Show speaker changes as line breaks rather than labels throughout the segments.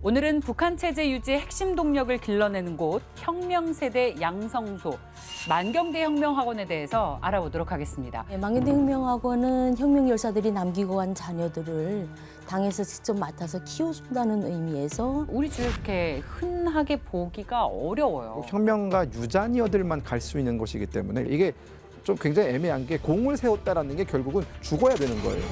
오늘은 북한 체제 유지의 핵심 동력을 길러내는 곳 혁명세대 양성소 만경대 혁명학원에 대해서 알아보도록 하겠습니다.
네, 만경대 혁명학원은 혁명 열사들이 남기고 간 자녀들을 당에서 직접 맡아서 키워준다는 의미에서
우리 주위에 그렇게 흔하게 보기가 어려워요.
혁명가 유자녀들만 갈 수 있는 곳이기 때문에 이게 좀 굉장히 애매한 게 공을 세웠다라는 게 결국은 죽어야 되는 거예요.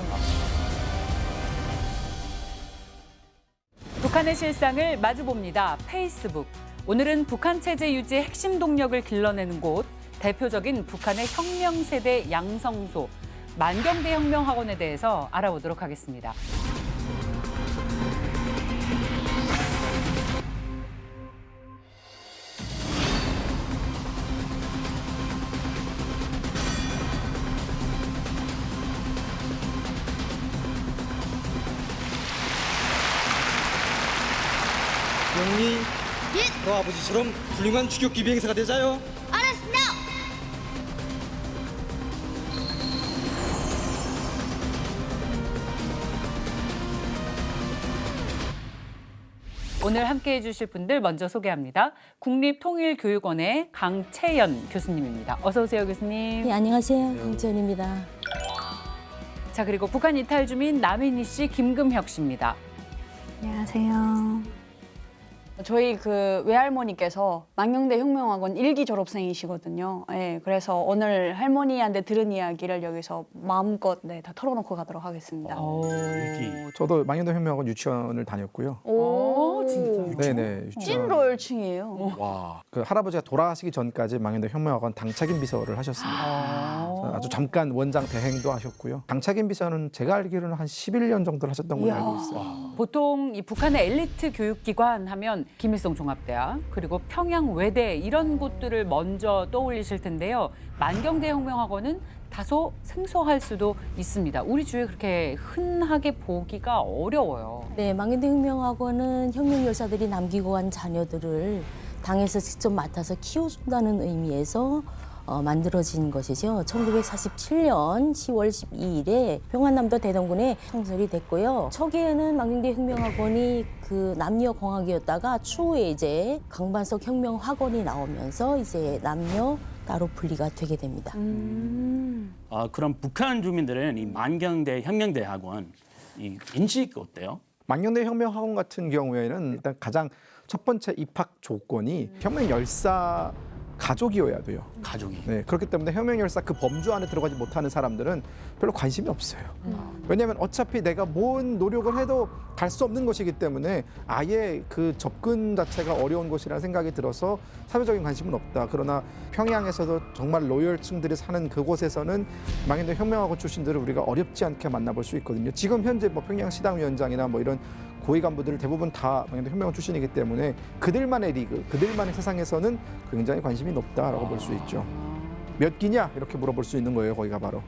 북한의 실상을 마주봅니다. 페이스북. 오늘은 북한 체제 유지의 핵심 동력을 길러내는 곳 대표적인 북한의 혁명세대 양성소 만경대 혁명학원에 대해서 알아보도록 하겠습니다.
영리, 너 아버지처럼 훌륭한 추격기 비행사가 되자요.
알았습니다.
오늘 함께해 주실 분들 먼저 소개합니다. 국립통일교육원의 강채연 교수님입니다. 어서 오세요, 교수님.
네, 안녕하세요. 강지연입니다.
자, 그리고 북한 이탈 주민 남인희 씨, 김금혁 씨입니다.
안녕하세요. 저희 그 외할머니께서 만경대 혁명학원 1기 졸업생이시거든요. 네, 그래서 오늘 할머니한테 들은 이야기를 여기서 마음껏 다 털어놓고 가도록 하겠습니다.
저도 망연도 혁명학원 유치원을 다녔고요.
오,
진짜요?
네네.
찐롤층이에요.
와. 그 할아버지가 돌아가시기 전까지 망연도 혁명학원 당착인 비서를 하셨습니다. 아주 잠깐 원장 대행도 하셨고요. 당착인 비서는 제가 알기로는 한 11년 정도를 하셨던 걸로 알고 있어요.
보통 이 북한의 엘리트 교육기관 하면 김일성 종합대학 그리고 평양 외대 이런 곳들을 먼저 떠올리실 텐데요. 만경대 혁명학원은 다소 생소할 수도 있습니다. 우리 주위에 그렇게 흔하게 보기가 어려워요.
네, 만경대 혁명학원은 혁명 열사들이 남기고 간 자녀들을 당에서 직접 맡아서 키워준다는 의미에서 만들어진 것이죠. 1947년 10월 12일에 평안남도 대동군에 창설이 됐고요. 초기에는 만경대 혁명학원이 그 남녀 공학이었다가 추후에 이제 강반석 혁명학원이 나오면서 이제 남녀 따로 분리가 되게 됩니다.
그럼 북한 주민들은 이 만경대 혁명대학원 이 인식 어때요?
망연대 혁명학원 같은 경우에는 일단 가장 첫 번째 입학 조건이 혁명 열사 가족이어야 돼요.
가족이.
네, 그렇기 때문에 혁명 열사 그 범주 안에 들어가지 못하는 사람들은 별로 관심이 없어요. 왜냐하면 어차피 내가 뭔 노력을 해도 갈 수 없는 것이기 때문에 아예 그 접근 자체가 어려운 것이라는 생각이 들어서 사회적인 관심은 없다. 그러나 평양에서도 정말 로열층들이 사는 그곳에서는 망연대 혁명학원 출신들을 우리가 어렵지 않게 만나볼 수 있거든요. 지금 현재 뭐 평양 시당위원장이나 뭐 이런 고위 간부들 대부분 다 망연대 혁명학원 출신이기 때문에 그들만의 리그, 그들만의 세상에서는 굉장히 관심이 높다라고 볼 수 있죠. 몇 기냐 이렇게 물어볼 수 있는 거예요. 거기가 바로.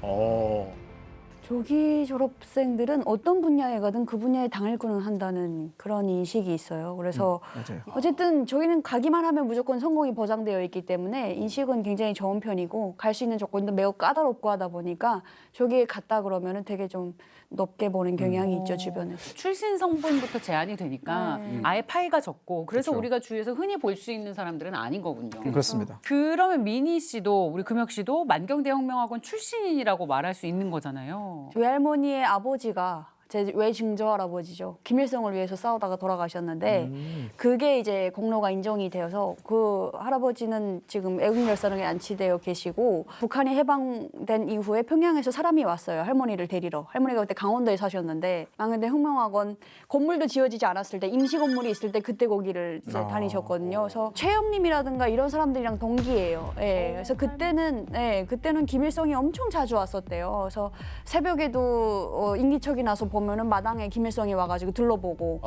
조기 졸업생들은 어떤 분야에 가든 그 분야에 당을 한다는 그런 인식이 있어요. 그래서
맞아요.
어쨌든 저희는 가기만 하면 무조건 성공이 보장되어 있기 때문에 인식은 굉장히 좋은 편이고 갈 수 있는 조건도 매우 까다롭고 하다 보니까 저기에 갔다 그러면은 되게 좀 높게 보는 경향이 있죠, 주변에.
출신 성분부터 제한이 되니까 아예 파이가 적고 그래서
그렇죠.
우리가 주위에서 흔히 볼 수 있는 사람들은 아닌 거군요.
그렇습니다.
그러면 미니 씨도 우리 금혁 씨도 만경대 혁명학원 출신이라고 말할 수 있는 거잖아요.
외할머니의 아버지가 제 외증조 할아버지죠. 김일성을 위해서 싸우다가 돌아가셨는데 그게 이제 공로가 인정이 되어서 그 할아버지는 지금 애국열사령에 안치되어 계시고 북한이 해방된 이후에 평양에서 사람이 왔어요. 할머니를 데리러. 할머니가 그때 강원도에 사셨는데 망연대 혁명학원 건물도 지어지지 않았을 때 임시 건물이 있을 때 그때 거기를 이제 다니셨거든요. 그래서 최영림이라든가 이런 사람들이랑 동기예요. 예. 그래서 그때는 김일성이 엄청 자주 왔었대요. 그래서 새벽에도 인기척이 나서 보면은 마당에 김일성이 와가지고 둘러보고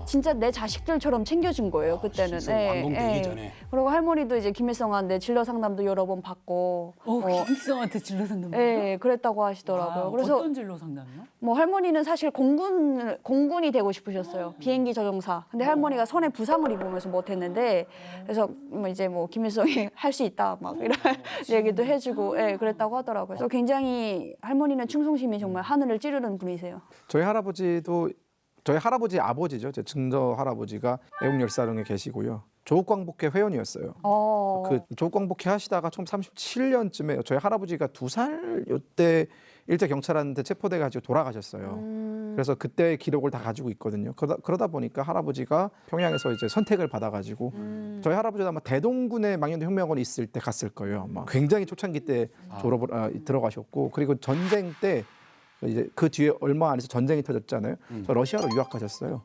진짜 내 자식들처럼 챙겨준 거예요 그때는.
완공되기 전에.
그리고 할머니도 이제 김일성한테 진로 상담도 여러 번 받고.
김일성한테 진로 상담.
그랬다고 하시더라고요. 그래서
어떤 진로 상담이요?
뭐 할머니는 사실 공군이 되고 싶으셨어요. 비행기 조종사. 근데 할머니가 손에 부상을 입으면서 못했는데 그래서 뭐 이제 뭐 김일성이 할 수 있다 막 이런 얘기도 해주고 그랬다고 하더라고요. 그래서 굉장히 할머니는 충성심이 정말 하늘을 찌르는 분이세요.
저희 할아버지도 저희 할아버지 아버지죠. 제 증조 할아버지가 애국열사령에 계시고요. 조국광복회 회원이었어요. 그 조국광복회 하시다가 1937년쯤에 저희 할아버지가 2살 요때 일제 경찰한테 체포돼 가지고 돌아가셨어요. 그래서 그때의 기록을 다 가지고 있거든요. 그러다 보니까 할아버지가 평양에서 이제 선택을 받아가지고 저희 할아버지도 아마 대동군의 망연대 혁명원이 있을 때 갔을 거예요. 아마 굉장히 초창기 때 졸업을 들어가셨고 그리고 전쟁 때 이제 그 뒤에 얼마 안 해서 전쟁이 터졌잖아요. 그래서 러시아로 유학하셨어요.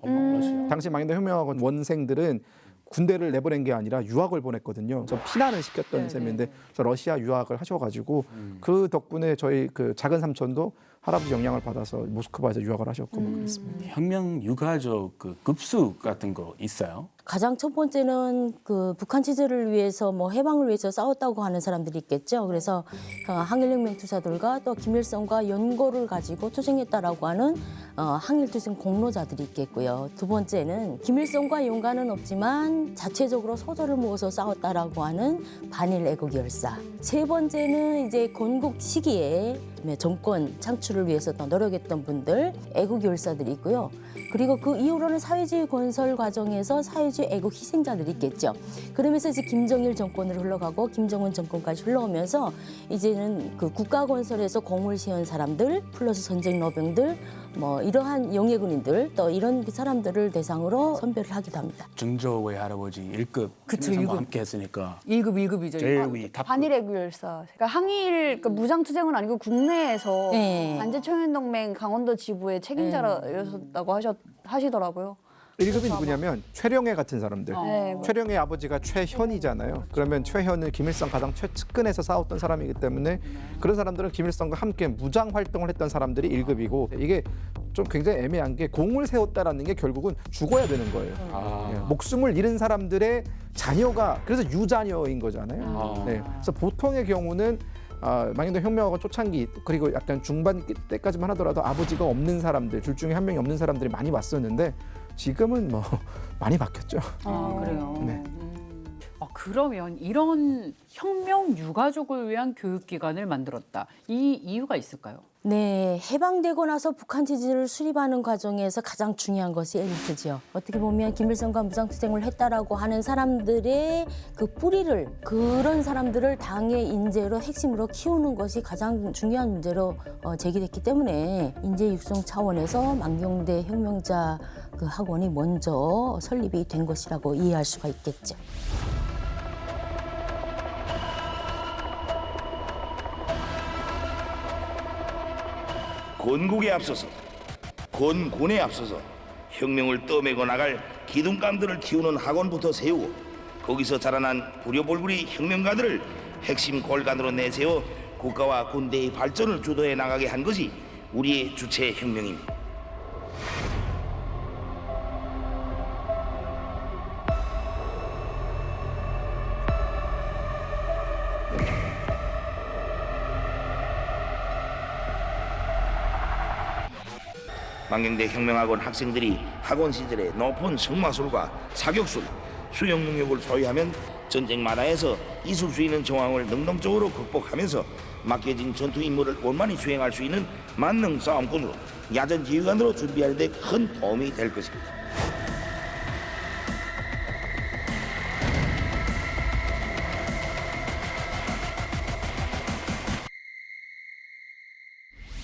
당시 망연대 혁명학원 원생들은 군대를 내보낸 게 아니라 유학을 보냈거든요. 저 피난을 시켰던 셈인데 저 러시아 유학을 하셔가지고 그 덕분에 저희 그 작은 삼촌도 할아버지 영향을 받아서 모스크바에서 유학을 하셨고 뭐 그랬습니다.
혁명 유가족 그 급수 같은 거 있어요?
가장 첫 번째는 그 북한 체제를 위해서 뭐 해방을 위해서 싸웠다고 하는 사람들이 있겠죠. 그래서 항일혁명 투사들과 또 김일성과 연고를 가지고 투쟁했다라고 하는 항일투쟁 공로자들이 있겠고요. 두 번째는 김일성과 연관은 없지만 자체적으로 소조를 모아서 싸웠다라고 하는 반일 애국 열사. 세 번째는 이제 건국 시기에 정권 창출을 위해서 또 노력했던 분들 애국 열사들이 있고요. 그리고 그 이후로는 사회주의 건설 과정에서 사회주의 애국 희생자들이 있겠죠. 그러면서 이제 김정일 정권으로 흘러가고 김정은 정권까지 흘러오면서 이제는 그 국가 건설에서 공을 세운 사람들 플러스 전쟁 노병들 뭐 이러한 영예군인들 또 이런 사람들을 대상으로 선별을 하기도 합니다.
증조 외할아버지 1급
그쵸,
김일성과
일급.
함께 했으니까
1급, 1급이죠.
제일 위 탑.
반일 애국열사. 그러니까 항일 그러니까 무장투쟁은 아니고 국내에서
네.
반제청년동맹 강원도 지부의 책임자였다고 하시더라고요.
1급이 누구냐면 최령해 같은 사람들.
네.
최령해 아버지가 최현이잖아요. 그러면 최현은 김일성 가장 최측근에서 싸웠던 사람이기 때문에 그런 사람들은 김일성과 함께 무장 활동을 했던 사람들이 1급이고 이게 좀 굉장히 애매한 게 공을 세웠다라는 게 결국은 죽어야 되는 거예요. 예, 목숨을 잃은 사람들의 자녀가 그래서 유자녀인 거잖아요. 네. 그래서 보통의 경우는 망연대 혁명학원 초창기 그리고 약간 중반 때까지만 하더라도 아버지가 없는 사람들 둘 중에 한 명이 없는 사람들이 많이 왔었는데 지금은 뭐 많이 바뀌었죠.
그래요.
네.
그러면 이런 혁명 유가족을 위한 교육기관을 만들었다. 이 이유가 있을까요?
네, 해방되고 나서 북한 체제를 수립하는 과정에서 가장 중요한 것이 엘리트죠. 어떻게 보면 김일성과 무장투쟁을 했다라고 하는 사람들의 그 뿌리를 그런 사람들을 당의 인재로 핵심으로 키우는 것이 가장 중요한 문제로 제기됐기 때문에 인재 육성 차원에서 망경대 혁명자 그 학원이 먼저 설립이 된 것이라고 이해할 수가 있겠죠.
건국에 앞서서 건곤에 앞서서 혁명을 떠매고 나갈 기둥감들을 키우는 학원부터 세우고 거기서 자라난 부려볼구리 혁명가들을 핵심 골간으로 내세워 국가와 군대의 발전을 주도해 나가게 한 것이 우리의 주체 혁명입니다. 망경대 혁명학원 학생들이 학원 시절에 높은 성마술과 사격술, 수영 능력을 소유하면 전쟁 마다에서 있을 수 있는 정황을 능동적으로 극복하면서 맡겨진 전투 임무를 원만히 수행할 수 있는 만능 싸움꾼으로 야전 지휘관으로 준비하는 데 큰 도움이 될 것입니다.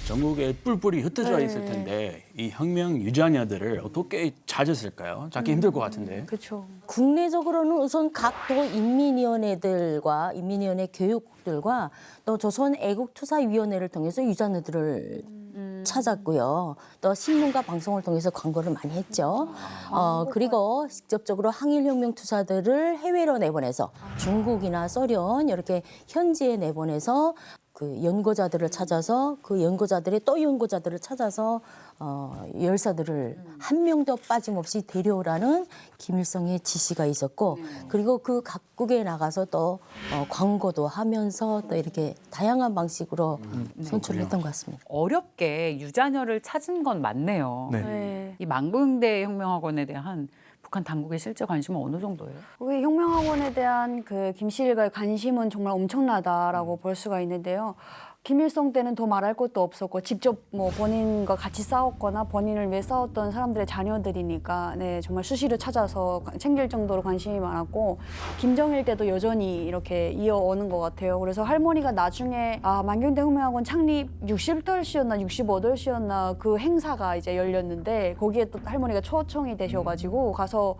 전국에 뿔뿔이 흩어져 있을 텐데 이 혁명 유자녀들을 어떻게 찾았을까요? 찾기 힘들 것 같은데.
그렇죠.
국내적으로는 우선 각 도 인민위원회들과 인민위원회 교육들과 또 조선 애국투사위원회를 통해서 유자녀들을 찾았고요. 또 신문과 방송을 통해서 광고를 많이 했죠. 그리고 직접적으로 항일혁명 투사들을 해외로 내보내서 중국이나 소련 이렇게 현지에 내보내서 그 연고자들을 찾아서 그 연고자들의 또 연고자들을 찾아서 열사들을 한 명도 빠짐없이 데려오라는 김일성의 지시가 있었고 그리고 그 각국에 나가서 또 광고도 하면서 또 이렇게 다양한 방식으로 선출을 했던 것 같습니다.
어렵게 유자녀를 찾은 건 맞네요.
네.
네.
이 망경대 혁명학원에 대한 북한 당국의 실제 관심은 어느 정도예요?
우리 혁명학원에 대한 그 김씨 일가의 관심은 정말 엄청나다라고 볼 수가 있는데요. 김일성 때는 더 말할 것도 없었고 직접 뭐 본인과 같이 싸웠거나 본인을 위해 싸웠던 사람들의 자녀들이니까 네, 정말 수시로 찾아서 챙길 정도로 관심이 많았고 김정일 때도 여전히 이렇게 이어오는 것 같아요. 그래서 할머니가 나중에 만경대 혁명학원 창립 60돌시였나 65돌시였나 그 행사가 이제 열렸는데 거기에 또 할머니가 초청이 되셔가지고 가서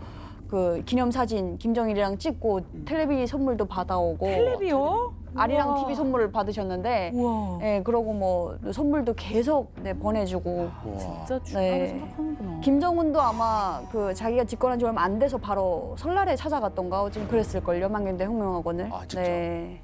그 기념사진 김정일이랑 찍고 텔레비 선물도 받아오고
텔레비요?
아리랑
우와.
TV 선물을 받으셨는데
우와.
예, 그러고 뭐 선물도 계속 네, 보내주고
진짜 중요하게
네.
생각하는구나.
김정은도 아마 그 자기가 집권한 지 얼마 안 돼서 바로 설날에 찾아갔던가 좀 그랬을걸요. 만경대 혁명학원을.
아, 진짜?
네.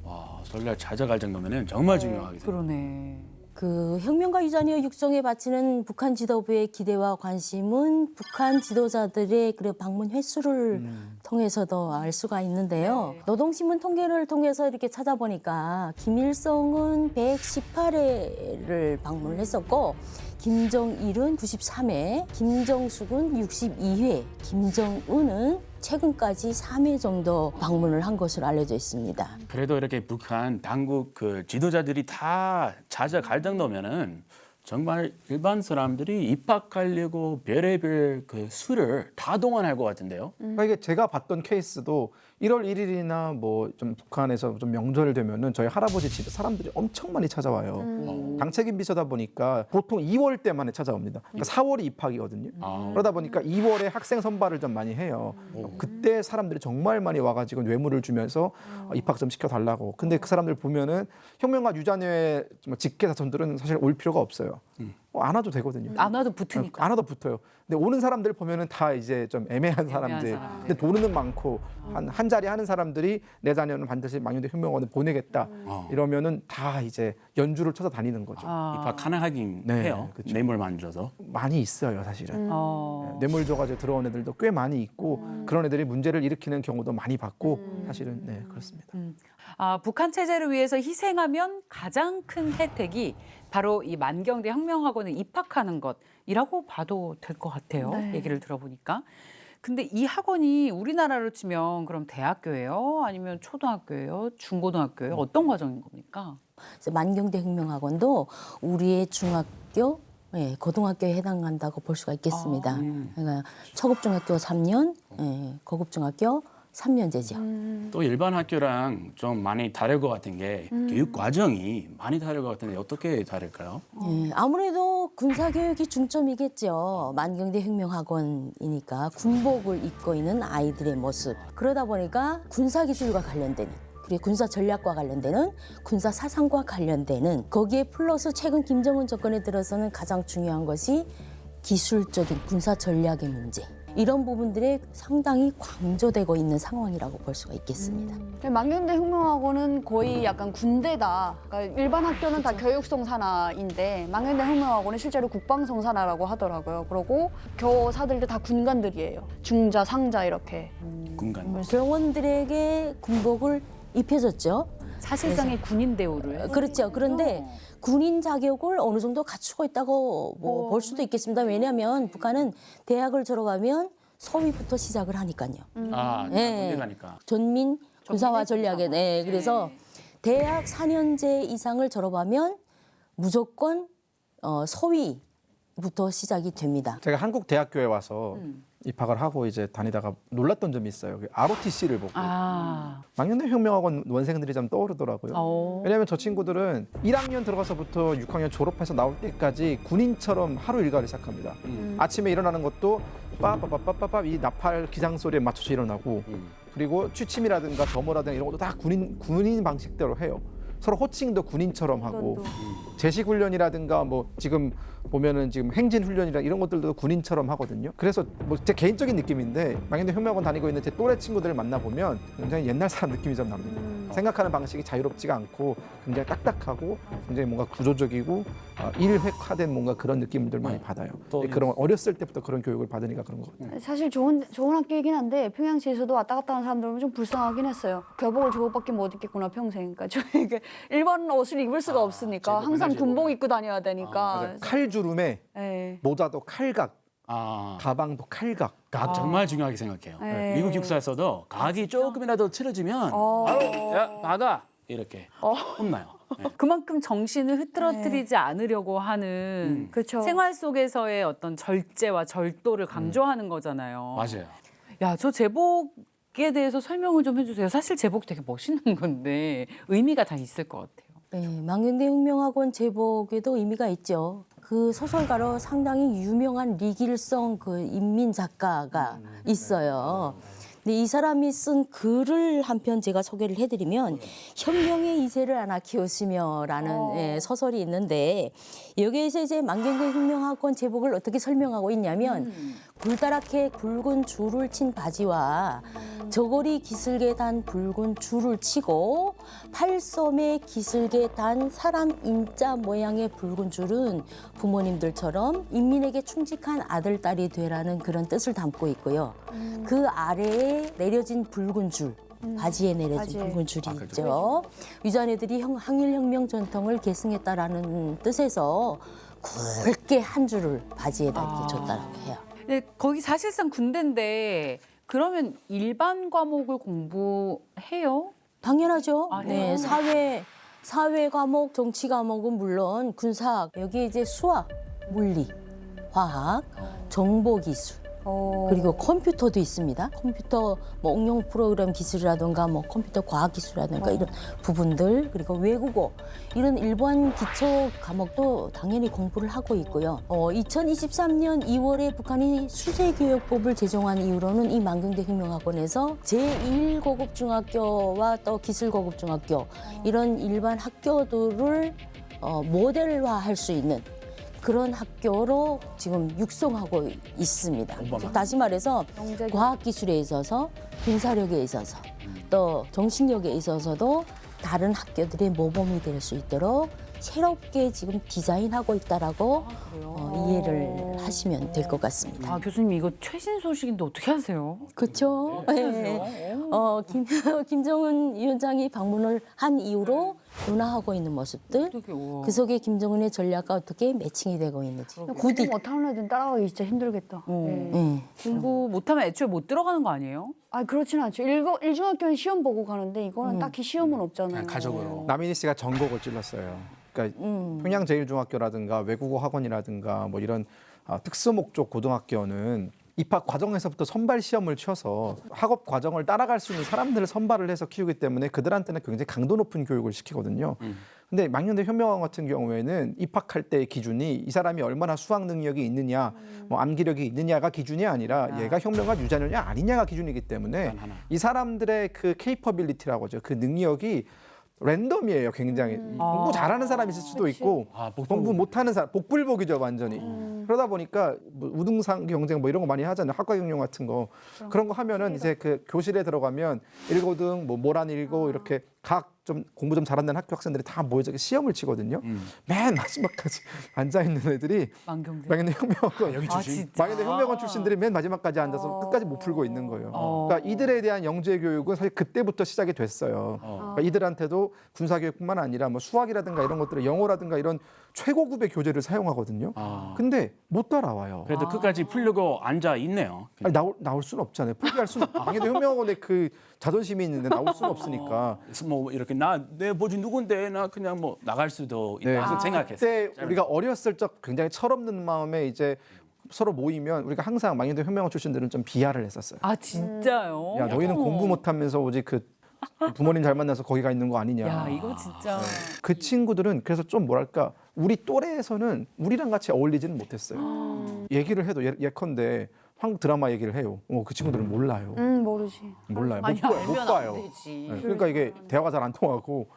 와, 설날 찾아갈 정도면은 정말 중요하게 생각해요.
그러네.
그 혁명가 유자녀 육성에 바치는 북한 지도부의 기대와 관심은 북한 지도자들의 그 방문 횟수를 통해서도 알 수가 있는데요. 노동신문 통계를 통해서 이렇게 찾아보니까 김일성은 118회를 방문을 했었고 김정일은 93회, 김정숙은 62회, 김정은은 최근까지 3회 정도 방문을 한 것으로 알려져 있습니다.
그래도 이렇게 북한 당국 그 지도자들이 다 찾아갈 정도면은 정말 일반 사람들이 입학하려고 별의별 그 수를 다 동원할 것 같은데요.
그러니까 이게 제가 봤던 케이스도 1월 1일이나 뭐 좀 북한에서 좀 명절 되면은 저희 할아버지 집에 사람들이 엄청 많이 찾아와요. 당책임 비서다 보니까 보통 2월 때만에 찾아옵니다. 그러니까 4월이 입학이거든요. 그러다 보니까 2월에 학생 선발을 좀 많이 해요. 그때 사람들이 정말 많이 와가지고 뇌물을 주면서 입학 좀 시켜달라고. 근데 그 사람들 보면은 혁명가 유자녀의 직계사촌들은 사실 올 필요가 없어요. 안 와도 되거든요.
안 와도 붙으니까.
안 와도 붙어요. 근데 오는 사람들 보면은 다 이제 좀 애매한 사람들.
사람들.
근데 돈은 많고 한 자리 하는 사람들이 내 자녀는 반드시 망년대 혁명원에 보내겠다. 이러면은 다 이제 연주를 쳐서 다니는 거죠.
입학 가능하긴
네,
해요.
그쵸.
뇌물만 줘서.
많이 있어요, 사실은.
어.
뇌물 줘가지고 들어온 애들도 꽤 많이 있고 그런 애들이 문제를 일으키는 경우도 많이 봤고 사실은 네 그렇습니다.
북한 체제를 위해서 희생하면 가장 큰 혜택이 바로 이 만경대 혁명학원에 입학하는 것이라고 봐도 될 것 같아요.
네. 얘기를
들어보니까. 근데 이 학원이 우리나라로 치면 그럼 대학교예요? 아니면 초등학교예요? 중고등학교예요? 어떤 과정인 겁니까?
그래서 만경대 혁명학원도 우리의 중학교, 고등학교에 해당한다고 볼 수가 있겠습니다. 그러니까 초급중학교 3년, 고급중학교 3년제죠.
또 일반 학교랑 좀 많이 다를 것 같은 게 교육 과정이 많이 다를 것 같은데 어떻게 다를까요?
아무래도 군사교육이 중점이겠죠. 만경대 혁명학원이니까 군복을 입고 있는 아이들의 모습. 그러다 보니까 군사기술과 관련되는 그리고 군사 전략과 관련되는 군사 사상과 관련되는 거기에 플러스 최근 김정은 정권에 들어서는 가장 중요한 것이 기술적인 군사 전략의 문제. 이런 부분들에 상당히 강조되고 있는 상황이라고 볼 수가 있겠습니다.
만경대 혁명학원은 거의 약간 군대다. 그러니까 일반 학교는 다 교육성 산하인데 만경대 혁명학원은 실제로 국방성 산하라고 하더라고요. 그리고 교사들도 다 군관들이에요. 중자, 상자 이렇게.
군간.
병원들에게 군복을 입혀줬죠.
사실상의 군인 대우를.
그렇죠. 그런데 군인 자격을 어느 정도 갖추고 있다고 볼 수도 있겠습니다. 왜냐하면 북한은 대학을 졸업하면 소위부터 시작을 하니까요.
아,
네.
군대 가니까.
전민 군사화 전략에 그래서 대학 4년제 이상을 졸업하면 무조건 소위부터 시작이 됩니다.
제가 한국 대학교에 와서 입학을 하고 이제 다니다가 놀랐던 점이 있어요. ROTC를 보고 망년대 혁명학원 원생들이 좀 떠오르더라고요. 왜냐하면 저 친구들은 1학년 들어가서부터 6학년 졸업해서 나올 때까지 군인처럼 하루 일과를 시작합니다. 아침에 일어나는 것도 빠빠빠빠빠 이 나팔 기장 소리에 맞춰서 일어나고 그리고 취침이라든가 점호라든가 이런 것도 다 군인 방식대로 해요. 서로 호칭도 군인처럼 하고 제식 훈련이라든가 뭐 지금 보면은 지금 행진 훈련이라 이런 것들도 군인처럼 하거든요. 그래서 뭐 제 개인적인 느낌인데 망년대 혁명학원 다니고 있는 제 또래 친구들을 만나 보면 굉장히 옛날 사람 느낌이 좀 납니다. 생각하는 방식이 자유롭지가 않고 굉장히 딱딱하고 굉장히 뭔가 구조적이고 일획화된 뭔가 그런 느낌들 많이 받아요.
또
그런 어렸을 때부터 그런 교육을 받으니까 그런 것 같아요.
사실 좋은 학교이긴 한데 평양시에서도 왔다 갔다 하는 사람들 보면 좀 불쌍하긴 했어요. 교복을 저것밖에 못 입겠구나 평생. 그러니까 저희가 일반 옷을 입을 수가 없으니까
제복,
항상
맨날 제복.
군복 입고 다녀야 되니까.
칼주름에
네.
모자도 칼각,
아,
가방도 칼각.
각 정말 중요하게 생각해요.
네.
미국 육사에서도 각이 조금이라도 틀어지면
어.
바로 야 박아 이렇게 혼나요.
그만큼 정신을 흐트러뜨리지 않으려고 하는
그렇죠.
생활 속에서의 어떤 절제와 절도를 강조하는 거잖아요.
맞아요.
야, 저 제복에 대해서 설명을 좀 해주세요. 사실 제복 되게 멋있는 건데 의미가 다 있을 것 같아요.
네, 망경대 혁명학원 제복에도 의미가 있죠. 그 소설가로 상당히 유명한 리길성 그 인민 작가가 있어요. 근데 이 사람이 쓴 글을 한 편 제가 소개를 해드리면 혁명의 이세를 하나 키우시며라는 예, 소설이 있는데 여기에서 이제 망경대 혁명학원 제복을 어떻게 설명하고 있냐면 굴다랗게 굵은 줄을 친 바지와 저고리 기슬게 단 붉은 줄을 치고 팔솜에 기슬게 단 사람 인자 모양의 붉은 줄은 부모님들처럼 인민에게 충직한 아들, 딸이 되라는 그런 뜻을 담고 있고요. 그 아래에 내려진 붉은 줄, 바지에 내려진
바지에.
붉은 줄이 있죠. 위자네들이 항일혁명 전통을 계승했다라는 뜻에서 굵게 한 줄을 바지에다 이렇게 줬다라고 해요.
근데 거기 사실상 군대인데 그러면 일반 과목을 공부해요?
당연하죠.
아,
네,
해요?
사회 과목, 정치 과목은 물론 군사학, 여기 이제 수학, 물리, 화학, 정보 기술, 그리고 컴퓨터도 있습니다. 컴퓨터 뭐 응용 프로그램 기술이라든가 뭐 컴퓨터 과학 기술이라든가 이런 부분들, 그리고 외국어 이런 일반 기초 과목도 당연히 공부를 하고 있고요. 2023년 2월에 북한이 수재교육법을 제정한 이후로는 이 망경대 혁명학원에서 제1고급 중학교와 또 기술고급 중학교 이런 일반 학교들을 모델화할 수 있는 그런 학교로 지금 육성하고 있습니다. 다시 말해서
경제교-
과학기술에 있어서 군사력에 있어서 또 정신력에 있어서도 다른 학교들의 모범이 될 수 있도록 새롭게 지금 디자인하고 있다라고 이해를 하시면 될 것 같습니다.
아, 교수님 이거 최신 소식인데 어떻게 하세요?
그렇죠. 네. 김정은 위원장이 방문을 한 이후로 변화하고 있는 모습들,
어떻게, 우와.
그 속에 김정은의 전략과 어떻게 매칭이 되고 있는지.
공부 못하는 애들은 따라가기 진짜 힘들겠다. 네.
네.
공부 못하면 애초에 못 들어가는 거 아니에요?
아 그렇진 않죠. 일중학교는 시험 보고 가는데 이거는 딱히 시험은 없잖아요.
그냥 가족으로.
남인희 씨가 전곡을 찔렀어요. 그러니까 평양제일중학교라든가 외국어 학원이라든가 뭐 이런 특수 목적 고등학교는 입학 과정에서부터 선발 시험을 쳐서 학업 과정을 따라갈 수 있는 사람들을 선발을 해서 키우기 때문에 그들한테는 굉장히 강도 높은 교육을 시키거든요. 근데 망경대 혁명학원 같은 경우에는 입학할 때의 기준이 이 사람이 얼마나 수학 능력이 있느냐, 뭐 암기력이 있느냐가 기준이 아니라 얘가 혁명가 유자녀냐 아니냐가 기준이기 때문에 이 사람들의 그 케이퍼빌리티라고 하죠. 그 능력이 랜덤이에요, 굉장히. 공부 잘하는 사람이 있을 수도 있고 공부 못하는 사람, 복불복이죠, 완전히. 그러다 보니까 뭐 우등상 경쟁 뭐 이런 거 많이 하잖아요. 학과 경영 같은 거. 그런 거 하면은 이제 그 교실에 들어가면 1고등, 뭐 모란 1고 이렇게 각 좀 공부 좀 잘하는 학교 학생들이 다 모여서 시험을 치거든요. 맨 마지막까지 앉아 있는 애들이
망경대.
망경대 혁명학원
아, 진짜.
망경대 혁명학원 출신들이 맨 마지막까지 앉아서 끝까지 못 풀고 있는 거예요. 그러니까 이들에 대한 영재 교육은 사실 그때부터 시작이 됐어요. 그러니까 이들한테도 군사 교육뿐만 아니라 뭐 수학이라든가 이런 것들을 영어라든가 이런 최고급의 교재를 사용하거든요. 근데 못 따라와요.
그래도 끝까지 풀려고 앉아 있네요.
아니, 나올 수는 없잖아요. 포기할 수는 망경대 혁명학원의 그 자존심이 있는데 나올 수는 없으니까.
뭐 이렇게 내 보지 누군데 나 그냥 뭐 나갈 수도 있다
네.
생각했어요.
그때 우리가 어렸을 적 굉장히 철없는 마음에 이제 서로 모이면 우리가 항상 망경대 혁명학원 출신들은 좀 비하를 했었어요.
아, 진짜요?
야, 너희는 공부 못하면서 오직 그 부모님 잘 만나서 거기 가 있는 거 아니냐.
야, 이거 진짜.
그 친구들은 그래서 좀 뭐랄까 우리 또래에서는 우리랑 같이 어울리지는 못했어요. 얘기를 해도 예컨대 한국 드라마 얘기를 해요. 그 친구들은 몰라요.
모르지.
몰라요.
아니,
못
알면
봐요.
안 되지.
네, 그러니까 이게 대화가 잘 안 통하고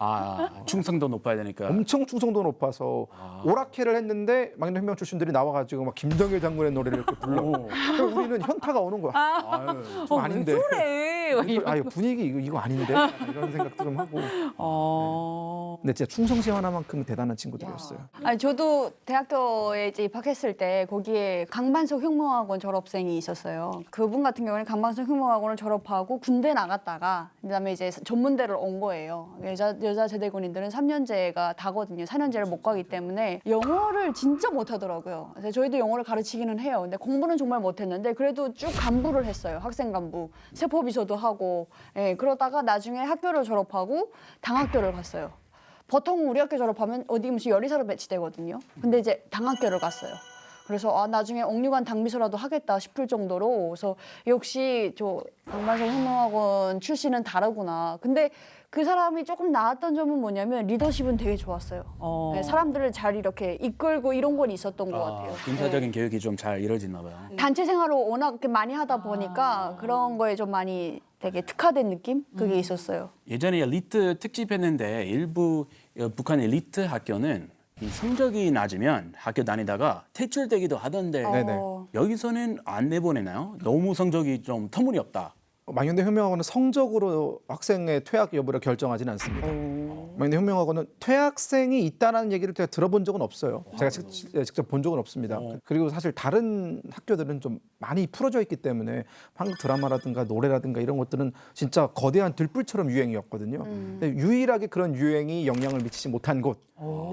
충성도 높아야 되니까.
엄청 충성도 높아서 오락회를 했는데 망경대 혁명 출신들이 나와가지고 막 김정일 장군의 노래를 이렇게 불러. 그럼 우리는 현타가 오는 거야. 아유, 좀 아닌데.
왜 저래?
아유, 분위기 이거 아닌데 이런 생각도 좀 하고. 근데 진짜 충성심 하나만큼은 대단한 친구들이었어요.
아니 저도 대학교에 이제 입학했을 때 거기에 강반석 혁명학원 졸업생이 있었어요. 그분 같은 경우는 강반석 혁명학원을 졸업하고 군대 나갔다가 그다음에 이제 전문대를 온 거예요. 여자 제대군인들은 3년제가 다거든요. 4년제를 못 가기 때문에 영어를 진짜 못하더라고요. 그래서 저희도 영어를 가르치기는 해요. 근데 공부는 정말 못했는데 그래도 쭉 간부를 했어요. 학생 간부, 세포비서도 하고. 예, 그러다가 나중에 학교를 졸업하고 당학교를 갔어요. 보통 우리 학교 졸업하면 어디 음식 요리사로 배치되거든요. 근데 이제 당학교를 갔어요. 그래서 나중에 옥류관 당비서라도 하겠다 싶을 정도로 그래서 역시 저 강만석 혁명학원 출신은 다르구나. 근데 그 사람이 조금 나았던 점은 뭐냐면 리더십은 되게 좋았어요. 네, 사람들을 잘 이렇게 이끌고 이런 건 있었던 것 같아요.
군사적인 교육이 좀 잘 이루어지나 봐요.
단체 생활을 워낙 이렇게 많이 하다 보니까 그런 거에 좀 많이 되게 특화된 느낌? 그게 있었어요.
예전에 엘리트 특집했는데 일부 북한 엘리트 학교는 이 성적이 낮으면 학교 다니다가 퇴출되기도 하던데
네네.
여기서는 안 내보내나요? 너무 성적이 좀 터무니없다.
망연대 혁명학원은 성적으로 학생의 퇴학 여부를 결정하지는 않습니다. 망연대 혁명학원은 퇴학생이 있다는 얘기를 제가 들어본 적은 없어요. 제가 직접 본 적은 없습니다. 그리고 사실 다른 학교들은 좀 많이 풀어져 있기 때문에 한국 드라마라든가 노래라든가 이런 것들은 진짜 거대한 들불처럼 유행이었거든요. 근데 유일하게 그런 유행이 영향을 미치지 못한 곳,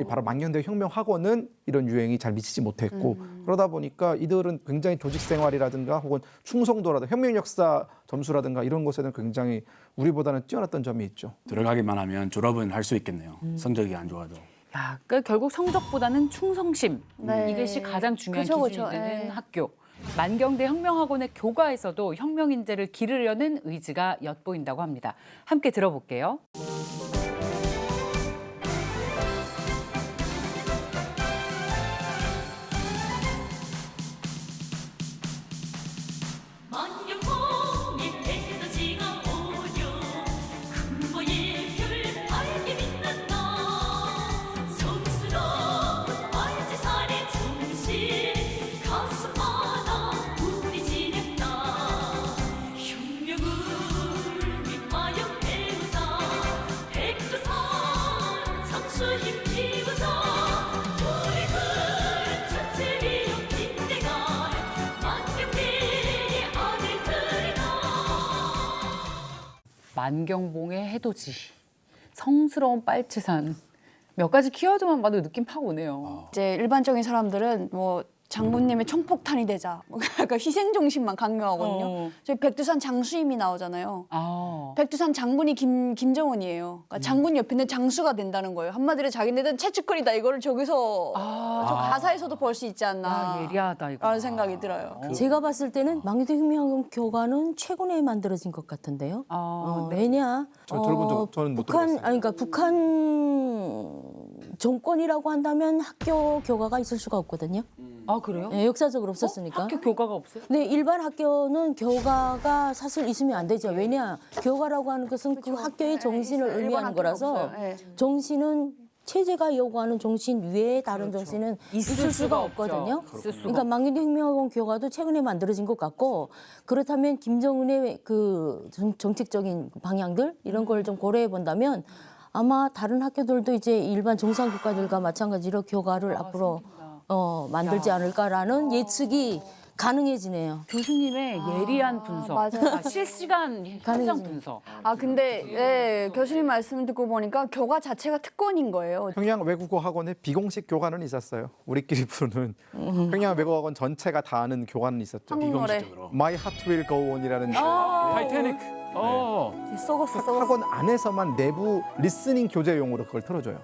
이 바로 망연대 혁명학원은 이런 유행이 잘 미치지 못했고 그러다 보니까 이들은 굉장히 조직 생활이라든가 혹은 충성도라든가 혁명 역사 점수라든가 이런 것에는 굉장히 우리보다는 뛰어났던 점이 있죠.
들어가기만 하면 졸업은 할 수 있겠네요. 성적이 안 좋아도.
야, 그러니까 결국 성적보다는 충성심
네.
이것이 가장 중요한
그쵸,
기준이
그쵸.
되는
예.
학교. 만경대 혁명학원의 교과에서도 혁명 인재를 기르려는 의지가 엿보인다고 합니다. 함께 들어볼게요.
만경홍이 에너지가 오려 근거의 별을 밝게 빛난다 성스러운 얼지산의 정신 가슴마다 우리 지녔다 혁명을 위하여 배우자 백두산 장수 힘입으자 우리 그 전체비용 빈대가 만경대의 아들들이다
만경봉의 해돋이, 성스러운 빨치산. 몇 가지 키워드만 봐도 느낌 팍 오네요.
이제 일반적인 사람들은 뭐 장군님의 총폭탄이 되자 뭐 약간 희생 정신만 강요하거든요. 저희 백두산 장수임이 나오잖아요.
아,
백두산 장군이 김정은이에요. 그러니까 장군 옆에 있는 장수가 된다는 거예요. 한마디로 자기네들은 채찍거리다 이거를 저기서 저 가사에서도 볼 수 있지 않나.
아, 예리하다 이거.
라는 생각이 들어요.
제가 봤을 때는 망연대 혁명학원 교과는 최근에 만들어진 것 같은데요.
네.
왜냐?
저 들어본 적 저는 못
북한
들어봤어요.
아니 그러니까 북한 정권이라고 한다면 학교 교과가 있을 수가 없거든요.
아, 그래요?
네, 역사적으로 없었으니까.
학교 교과가 없어요?
근데 일반 학교는 교과가 사실 있으면 안 되죠. 왜냐? 교과라고 하는 것은 그 학교의 정신을
일반
의미하는
학교는
거라서
없어요. 네.
정신은 체제가 요구하는 정신 외에 다른 정신은 있을 수가
없죠.
없거든요.
있을 수가
그러니까 망연대 혁명학원 교과도 최근에 만들어진 것 같고 그렇다면 김정은의 그 정책적인 방향들 이런 걸 좀 고려해 본다면 아마 다른 학교들도 이제 일반 정상교과들과 마찬가지로 교과를 앞으로 만들지 않을까라는 예측이 가능해지네요.
교수님의 예리한 분석,
맞아요.
실시간 현장 분석.
근데 예, 교수님 말씀 듣고 보니까 교과 자체가 특권인 거예요.
평양 외국어 학원에 비공식 교관은 있었어요. 우리끼리 부르는 평양 외국어 학원 전체가 다 아는 교관은 있었죠.
한국 노래.
비공식적으로.
My Heart Will Go On이라는
타이타닉.
썩었어.
학원 안에서만 내부 리스닝 교재용으로 그걸 틀어줘요.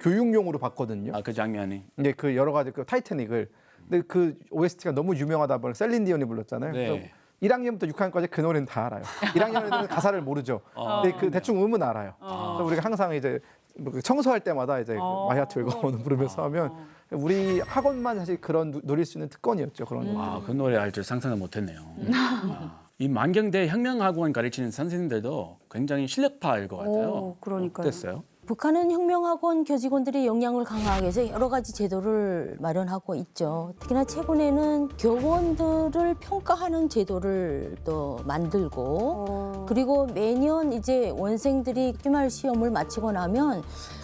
교육용으로 봤거든요.
아, 그 장면이.
이제 그 여러 가지 그 타이타닉을 근데 그 OST가 너무 유명하다 보니까 셀린 디온이 불렀잖아요.
네.
그래서 1학년부터 6학년까지 그 노래는 다 알아요. 1학년 애들은 가사를 모르죠. 근데 그 대충 음은 알아요. 그래서 우리가 항상 이제 뭐 청소할 때마다 이제 마이하트 웰거원 부르면서 하면 우리 학원만 사실 그런 누릴 수 있는 특권이었죠. 그런 거.
아, 그 노래 알 줄 상상을 못했네요. 이 만경대 혁명학원 가르치는 선생님들도 굉장히 실력파일 것 같아요.
오, 그러니까요.
어땠어요?
북한은 혁명학원 교직원들의 역량을 강화하기 위해서 여러 가지 제도를 마련하고 있죠. 특히나 최근에는 교원들을 평가하는 제도를 또 만들고 그리고 매년 이제 원생들이期말 시험을 마치고 나면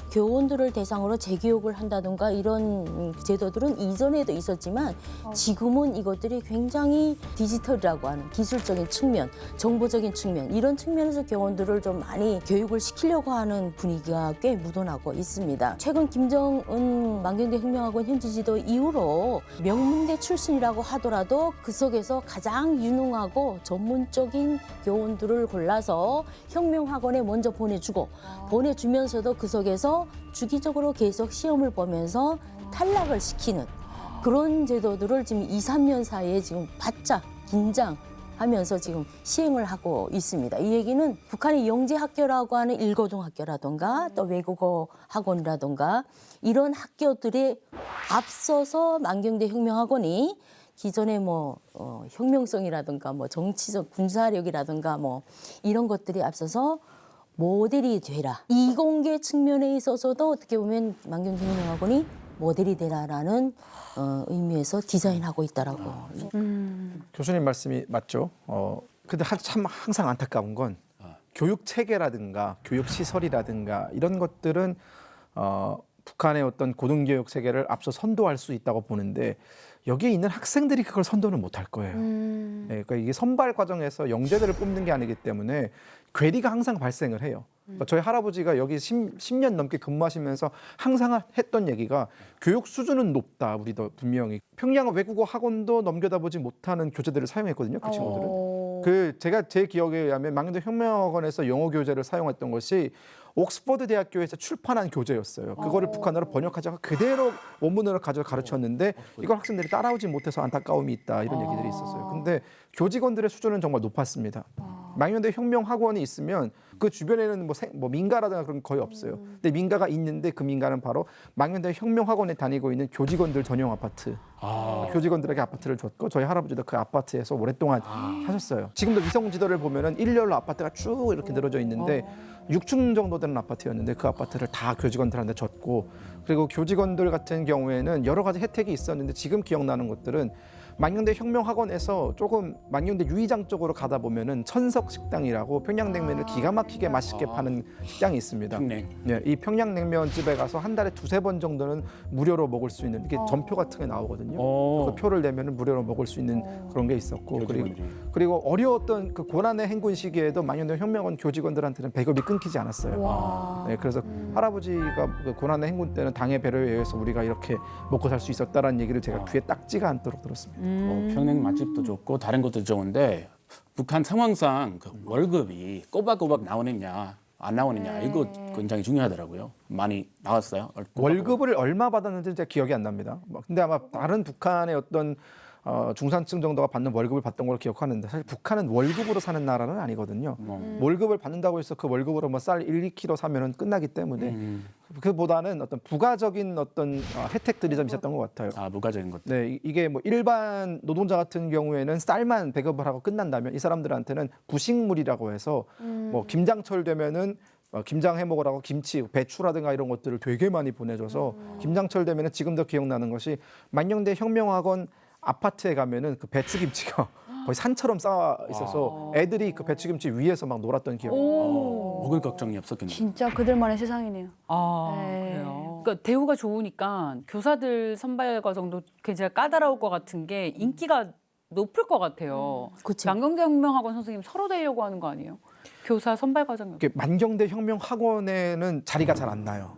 교원들을 대상으로 재교육을 한다든가 이런 제도들은 이전에도 있었지만 지금은 이것들이 굉장히 디지털이라고 하는 기술적인 측면, 정보적인 측면 이런 측면에서 교원들을 좀 많이 교육을 시키려고 하는 분위기가 꽤 묻어나고 있습니다. 최근 김정은 만경대 혁명학원 현지 지도 이후로 명문대 출신이라고 하더라도 그 속에서 가장 유능하고 전문적인 교원들을 골라서 혁명학원에 먼저 보내주고 보내주면서도 그 속에서 해서 주기적으로 계속 시험을 보면서 탈락을 시키는 그런 제도들을 지금 2, 3년 사이에 지금 바짝 긴장하면서 지금 시행을 하고 있습니다. 이 얘기는 북한의 영재학교라고 하는 일고등학교라든가 또 외국어 학원이라든가 이런 학교들에 앞서서 만경대 혁명학원이 기존의 혁명성이라든가 정치적 군사력이라든가 이런 것들이 앞서서 모델이 되라. 이공계 측면에 있어서도 어떻게 보면 만경대 혁명학원이 모델이 되라라는 의미에서 디자인하고 있다라고.
교수님 말씀이 맞죠. 근데 참 항상 안타까운 건 교육 체계라든가 교육 시설이라든가 이런 것들은 북한의 어떤 고등교육 체계를 앞서 선도할 수 있다고 보는데 여기에 있는 학생들이 그걸 선도는 못할 거예요. 네, 그러니까 이게 선발 과정에서 영재들을 뽑는 게 아니기 때문에 괴리가 항상 발생을 해요. 그러니까 저희 할아버지가 여기 10년 넘게 근무하시면서 항상 했던 얘기가 교육 수준은 높다. 우리도 분명히 평양 외국어 학원도 넘겨다 보지 못하는 교재들을 사용했거든요. 그 친구들은. 제가 제 기억에 의하면 망경대 혁명학원에서 영어 교재를 사용했던 것이 옥스퍼드 대학교에서 출판한 교재였어요. 그거를 북한어로 번역하자가 그대로 원문으로 가르쳤는데 이걸 학생들이 따라오지 못해서 안타까움이 있다 이런 얘기들이 있었어요. 근데 교직원들의 수준은 정말 높았습니다. 망경대 혁명학원이 있으면 그 주변에는 민가라든가 그런 건 거의 없어요. 근데 민가가 있는데 그 민가는 바로 망경대 혁명학원에 다니고 있는 교직원들 전용 아파트. 교직원들에게 아파트를 줬고 저희 할아버지도 그 아파트에서 오랫동안 사셨어요. 지금도 위성 지도를 보면은 일렬로 아파트가 쭉 이렇게 늘어져 있는데 6층 정도 되는 아파트였는데 그 아파트를 다 교직원들한테 줬고 그리고 교직원들 같은 경우에는 여러 가지 혜택이 있었는데 지금 기억나는 것들은 만경대 혁명학원에서 조금 만경대 유의장 쪽으로 가다 보면은 천석 식당이라고 평양냉면을 기가 막히게 맛있게 파는 식당이 있습니다.
평냉.
네, 이 평양냉면 집에 가서 한 달에 2-3번 정도는 무료로 먹을 수 있는 이게 전표 같은 게 나오거든요. 그 표를 내면은 무료로 먹을 수 있는 그런 게 있었고 그리고 어려웠던 그 고난의 행군 시기에도 만경대 혁명학원 교직원들한테는 배급이 끊기지 않았어요. 네, 그래서 할아버지가 그 고난의 행군 때는 당의 배려에 의해서 우리가 이렇게 먹고 살 수 있었다라는 얘기를 제가 귀에 딱지가 않도록 들었습니다.
평냉 맛집도 좋고 다른 것도 좋은데 북한 상황상 그 월급이 꼬박꼬박 나오느냐 안 나오느냐 이거 굉장히 중요하더라고요. 많이 나왔어요.
월급을 얼마 받았는지 제가 기억이 안 납니다. 근데 아마 다른 북한의 어떤 중산층 정도가 받는 월급을 받던 걸로 기억하는데 사실 북한은 월급으로 사는 나라는 아니거든요. 월급을 받는다고 해서 그 월급으로 쌀 1-2kg 사면은 끝나기 때문에 그보다는 어떤 부가적인 어떤 혜택들이 좀 있었던 것 같아요.
부가적인 것.
네, 이게 일반 노동자 같은 경우에는 쌀만 배급을 하고 끝난다면 이 사람들한테는 부식물이라고 해서 김장철 되면은 김장 해 먹으라고 김치, 배추라든가 이런 것들을 되게 많이 보내줘서 김장철 되면은 지금도 기억나는 것이 만경대 혁명학원 아파트에 가면은 그 배추김치가 거의 산처럼 쌓아 있어서 애들이 그 배추김치 위에서 막 놀았던 기억이 나요.
먹을 걱정이 없었겠네요.
진짜 그들만의 세상이네요.
그래요. 그러니까 대우가 좋으니까 교사들 선발 과정도 굉장히 까다로울 것 같은 게 인기가 높을 것 같아요.
그쵸.
만경대 혁명학원 선생님 서로 되려고 하는 거 아니에요? 교사 선발 과정이.
이게 만경대 혁명학원에는 자리가 잘 안 나요.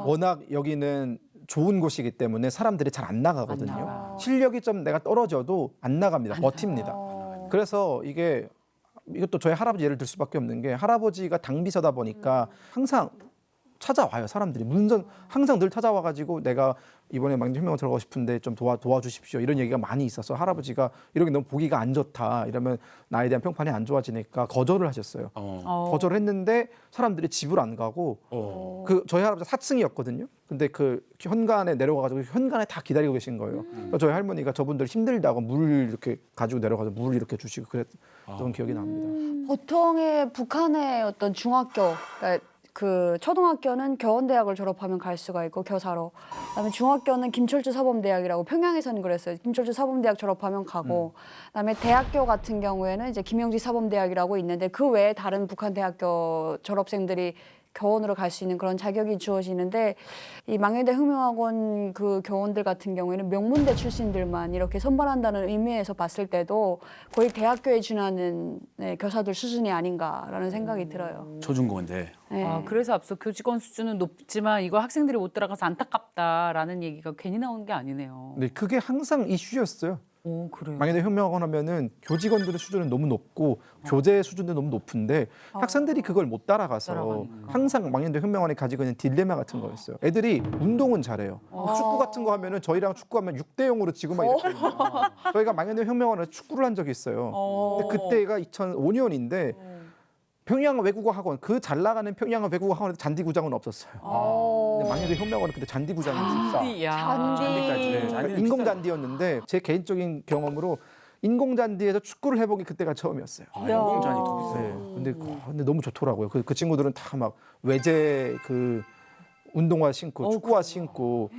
워낙 여기는 좋은 곳이기 때문에 사람들이 잘 안 나가거든요. 실력이 좀 내가 떨어져도 안 나갑니다. 버팁니다. 그래서 이것도 저희 할아버지 예를 들 수밖에 없는 게 할아버지가 당비서다 보니까 항상 찾아와요. 사람들이 항상 늘 찾아와가지고 내가 이번에 만경대 혁명을 들어가고 싶은데 좀 도와주십시오. 이런 얘기가 많이 있어서 할아버지가 이렇게 너무 보기가 안 좋다. 이러면 나에 대한 평판이 안 좋아지니까 거절을 하셨어요. 거절을 했는데 사람들이 집을 안 가고 저희 할아버지 4층이었거든요. 근데 그 현관에 내려가가지고 현관에 다 기다리고 계신 거예요. 그래서 저희 할머니가 저분들 힘들다고 물 이렇게 가지고 내려가서 물 이렇게 주시고 그랬던 기억이 납니다.
보통의 북한의 어떤 중학교, 그러니까 그 초등학교는 교원대학을 졸업하면 갈 수가 있고 교사로, 그다음에 중학교는 김철주 사범대학이라고 평양에서는 그랬어요. 김철주 사범대학 졸업하면 가고, 그다음에 대학교 같은 경우에는 이제 김영지 사범대학이라고 있는데 그 외에 다른 북한 대학교 졸업생들이 교원으로 갈 수 있는 그런 자격이 주어지는데 이 망경대 혁명학원 그 교원들 같은 경우에는 명문대 출신들만 이렇게 선발한다는 의미에서 봤을 때도 거의 대학교에 준하는 교사들 수준이 아닌가라는 생각이 들어요.
초중고인데.
네.
그래서 앞서 교직원 수준은 높지만 이거 학생들이 못 들어가서 안타깝다라는 얘기가 괜히 나오는 게 아니네요.
네, 그게 항상 이슈였어요.
오, 그래요.
망연대 혁명학원 하면은 교직원들의 수준은 너무 높고 교재 수준도 너무 높은데 학생들이 그걸 못 따라가서
따라가니까.
항상 망연대 혁명학원이 가지고 있는 딜레마 같은 거였어요. 애들이 운동은 잘해요. 축구 같은 거 하면은 저희랑 축구하면 6대 0으로 지고 막 이렇게 저희가 망연대 혁명학원에 축구를 한 적이 있어요. 근데 그때가 2005년인데 평양 외국어 학원 그 잘 나가는 평양 외국어 학원에 잔디구장은 없었어요. 근데 망연대 혁명학원은 그때 잔디구장이 있었어요.
잔디까지.
그러니까 인공 잔디였는데 제 개인적인 경험으로 인공 잔디에서 축구를 해보기 그때가 처음이었어요.
인공잔이 더
네, 근데 너무 좋더라고요. 그 친구들은 다 막 외제 그 운동화 신고 축구화 신고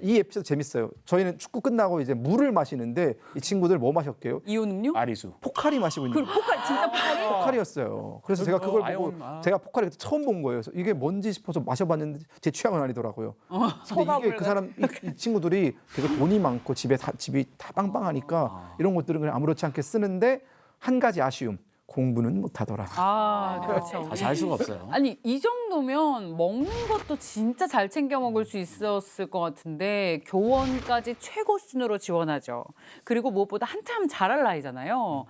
이 에피소드 재밌어요. 저희는 축구 끝나고 이제 물을 마시는데 이 친구들 뭐 마셨게요?
이온 음료?
아리수.
포카리 마시고 있는 거예요.
포칼 진짜 포칼이?
포카리였어요. 그래서 제가 그걸 보고
아이온,
제가 포카리 그때 처음 본 거예요. 그래서 이게 뭔지 싶어서 마셔봤는데 제 취향은 아니더라고요. 근데 이게 그 사람 이 친구들이 되게 돈이 많고 집이 다 빵빵하니까 이런 것들은 그냥 아무렇지 않게 쓰는데 한 가지 아쉬움. 공부는 못하더라.
그렇죠.
다시 할 수가 없어요.
아니 이 정도면 먹는 것도 진짜 잘 챙겨 먹을 수 있었을 것 같은데 교원까지 최고 수준으로 지원하죠. 그리고 무엇보다 한참 자랄 나이잖아요.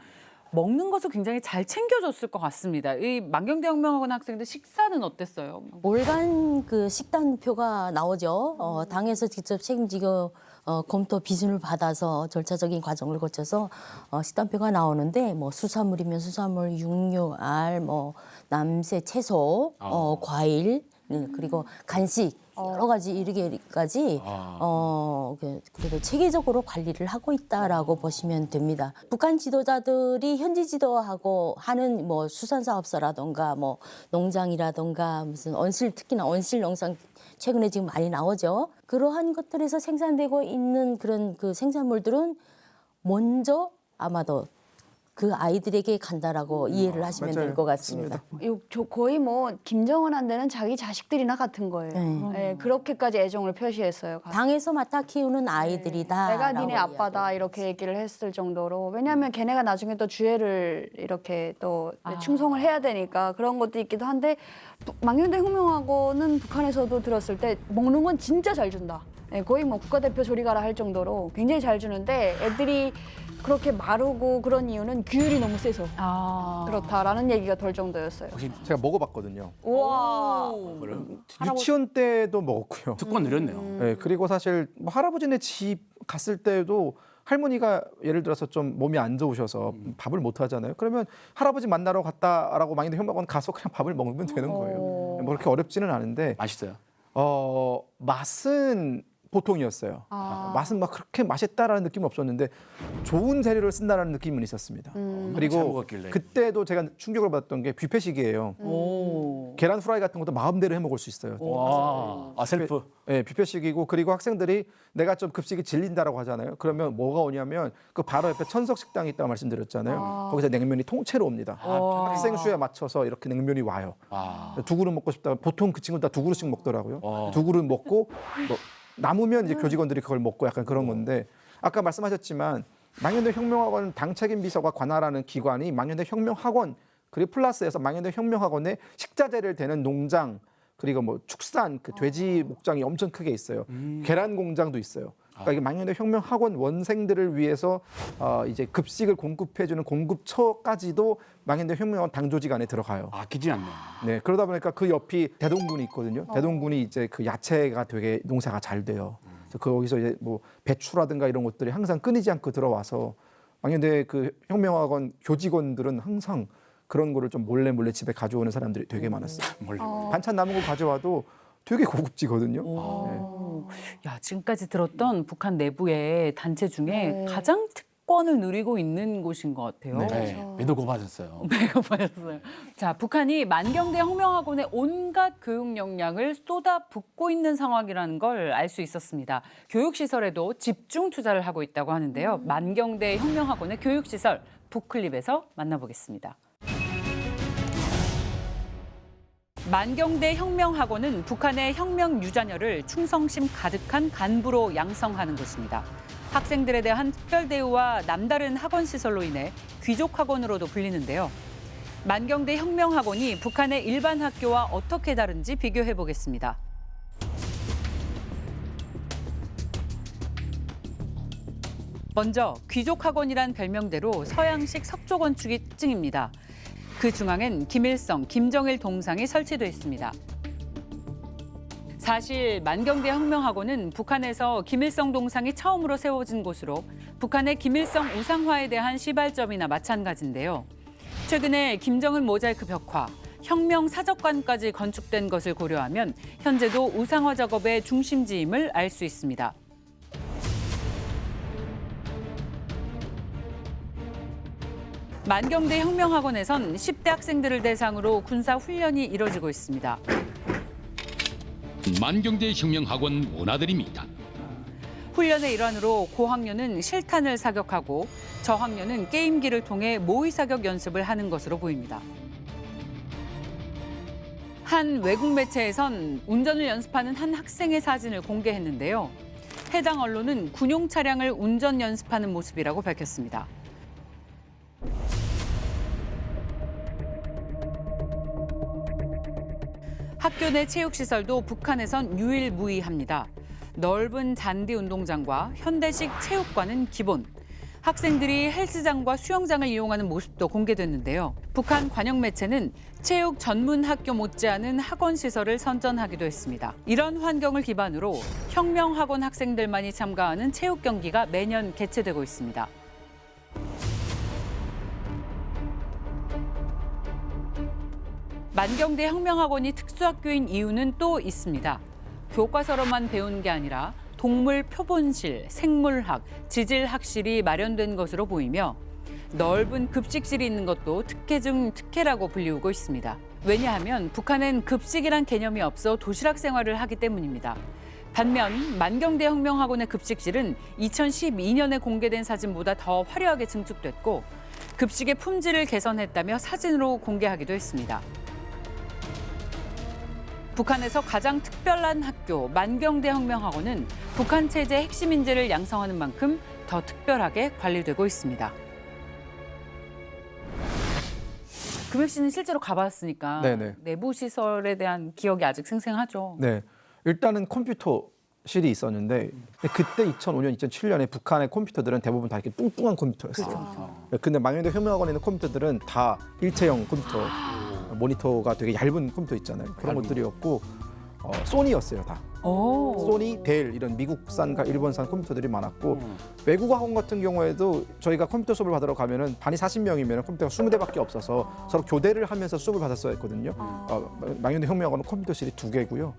먹는 것을 굉장히 잘 챙겨줬을 것 같습니다. 이 만경대 혁명학원 학생들 식사는 어땠어요?
월간 그 식단표가 나오죠. 당에서 직접 책임지고 검토 비준을 받아서 절차적인 과정을 거쳐서 식단표가 나오는데 뭐 수산물이면 수산물, 육류, 알, 뭐 남새, 채소, 과일 그리고 간식 여러 가지 이르게까지 그래도 체계적으로 관리를 하고 있다라고 보시면 됩니다. 북한 지도자들이 현지 지도하고 하는 뭐 수산사업소라던가 뭐 농장이라던가 무슨 특히나 온실 농장 최근에 지금 많이 나오죠. 그러한 것들에서 생산되고 있는 그런 그 생산물들은 먼저 아마도 그 아이들에게 간다라고 이해를 하시면 될 것 같습니다.
거의 뭐 김정은한테는 자기 자식들이나 같은 거예요.
네.
네, 그렇게까지 애정을 표시했어요.
당에서 맡아 키우는 아이들이다.
내가 니네 아빠다 이렇게 얘기를 했을 정도로 왜냐하면 걔네가 나중에 또 주애를 이렇게 또 충성을 해야 되니까 그런 것도 있기도 한데 망연대 혁명학원은 북한에서도 들었을 때 먹는 건 진짜 잘 준다. 네, 거의 뭐 국가대표 조리 가라 할 정도로 굉장히 잘 주는데 애들이 그렇게 마르고 그런 이유는 규율이 너무 세서 그렇다라는 얘기가 돌 정도였어요.
제가 먹어봤거든요.
우와.
유치원 때도 먹었고요.
특권 느렸네요.
네, 그리고 사실 뭐 할아버지네 집 갔을 때도 할머니가 예를 들어서 좀 몸이 안 좋으셔서 밥을 못 하잖아요. 그러면 할아버지 만나러 갔다라고 망연대 혁명학원 가서 그냥 밥을 먹으면 되는 거예요. 뭐 그렇게 어렵지는 않은데
맛있어요.
맛은 보통이었어요. 맛은 막 그렇게 맛있다라는 느낌은 없었는데 좋은 재료를 쓴다라는 느낌은 있었습니다.
잘
그리고
먹었길래.
그때도 제가 충격을 받았던 게 뷔페식이에요. 계란 프라이 같은 것도 마음대로 해 먹을 수 있어요.
와, 셀프.
네, 뷔페식이고 그리고 학생들이 내가 좀 급식이 질린다라고 하잖아요. 그러면 뭐가 오냐면 그 바로 옆에 천석 식당이 있다고 말씀드렸잖아요. 거기서 냉면이 통째로 옵니다. 학생 수에 맞춰서 이렇게 냉면이 와요. 두 그릇 먹고 싶다. 보통 그 친구들 다 두 그릇씩 먹더라고요. 두 그릇 먹고 뭐 남으면 이제 교직원들이 그걸 먹고 약간 그런 건데 아까 말씀하셨지만 망연대 혁명학원 당책임 비서가 관할하는 기관이 망연대 혁명학원 그리고 플러스에서 망연대 혁명학원에 식자재를 대는 농장 그리고 뭐 축산 그 돼지 목장이 엄청 크게 있어요. 계란 공장도 있어요. 그러니까 이게 망연대 혁명학원 원생들을 위해서 이제 급식을 공급해주는 공급처까지도 망연대 혁명학원 당조직 안에 들어가요.
아끼지 않네.
네, 그러다 보니까 그 옆이 대동군이 있거든요. 대동군이 이제 그 야채가 되게 농사가 잘 돼요. 그래서 거기서 이제 뭐 배추라든가 이런 것들이 항상 끊이지 않고 들어와서 망연대 그 혁명학원 교직원들은 항상 그런 거를 좀 몰래 집에 가져오는 사람들이 되게 많았어요.
몰래.
반찬 남은 거 가져와도 되게 고급지거든요.
야, 지금까지 들었던 북한 내부의 단체 중에 가장 특권을 누리고 있는 곳인 것 같아요.
네, 매도 고받았어요.
배가 빠졌어요. 자, 북한이 만경대 혁명학원의 온갖 교육 역량을 쏟아붓고 있는 상황이라는 걸 알 수 있었습니다. 교육시설에도 집중 투자를 하고 있다고 하는데요. 만경대 혁명학원의 교육시설 북클립에서 만나보겠습니다. 만경대 혁명학원은 북한의 혁명 유자녀를 충성심 가득한 간부로 양성하는 곳입니다. 학생들에 대한 특별 대우와 남다른 학원 시설로 인해 귀족 학원으로도 불리는데요. 만경대 혁명학원이 북한의 일반 학교와 어떻게 다른지 비교해 보겠습니다. 먼저 귀족학원이란 별명대로 서양식 석조 건축이 특징입니다. 그 중앙엔 김일성, 김정일 동상이 설치돼 있습니다. 사실 만경대 혁명학원은 북한에서 김일성 동상이 처음으로 세워진 곳으로 북한의 김일성 우상화에 대한 시발점이나 마찬가지인데요. 최근에 김정은 모자이크 벽화, 혁명 사적관까지 건축된 것을 고려하면 현재도 우상화 작업의 중심지임을 알 수 있습니다. 만경대 혁명학원에선 10대 학생들을 대상으로 군사 훈련이 이뤄지고 있습니다.
만경대 혁명학원 문화들입니다.
훈련의 일환으로 고학년은 실탄을 사격하고 저학년은 게임기를 통해 모의 사격 연습을 하는 것으로 보입니다. 한 외국 매체에선 운전을 연습하는 한 학생의 사진을 공개했는데요. 해당 언론은 군용 차량을 운전 연습하는 모습이라고 밝혔습니다. 학교 내 체육시설도 북한에선 유일무이합니다. 넓은 잔디 운동장과 현대식 체육관은 기본. 학생들이 헬스장과 수영장을 이용하는 모습도 공개됐는데요. 북한 관영 매체는 체육 전문 학교 못지않은 학원 시설을 선전하기도 했습니다. 이런 환경을 기반으로 혁명학원 학생들만이 참가하는 체육 경기가 매년 개최되고 있습니다. 만경대 혁명학원이 특수학교인 이유는 또 있습니다. 교과서로만 배우는 게 아니라 동물 표본실, 생물학, 지질학실이 마련된 것으로 보이며 넓은 급식실이 있는 것도 특혜 중 특혜라고 불리우고 있습니다. 왜냐하면 북한엔 급식이란 개념이 없어 도시락 생활을 하기 때문입니다. 반면 만경대 혁명학원의 급식실은 2012년에 공개된 사진보다 더 화려하게 증축됐고 급식의 품질을 개선했다며 사진으로 공개하기도 했습니다. 북한에서 가장 특별한 학교 만경대 혁명학원은 북한 체제 핵심 인재를 양성하는 만큼 더 특별하게 관리되고 있습니다. 금혁 씨는 실제로 가봤으니까
네네.
내부 시설에 대한 기억이 아직 생생하죠.
네, 일단은 컴퓨터실이 있었는데 그때 2005년, 2007년에 북한의 컴퓨터들은 대부분 다 이렇게 뚱뚱한 컴퓨터였어요. 근데 만경대 혁명학원에 있는 컴퓨터들은 다 일체형 컴퓨터, 모니터가 되게 얇은 컴퓨터 있잖아요. 그런 것들이었고 소니였어요, 다.
오.
소니, 델 이런 미국산과 일본산 컴퓨터들이 많았고 외국 학원 같은 경우에도 저희가 컴퓨터 수업을 받으러 가면은 반이 40명이면 컴퓨터가 20대밖에 없어서 서로 교대를 하면서 수업을 받았어야 했거든요. 만경대 혁명학원은 컴퓨터실이 2개고요.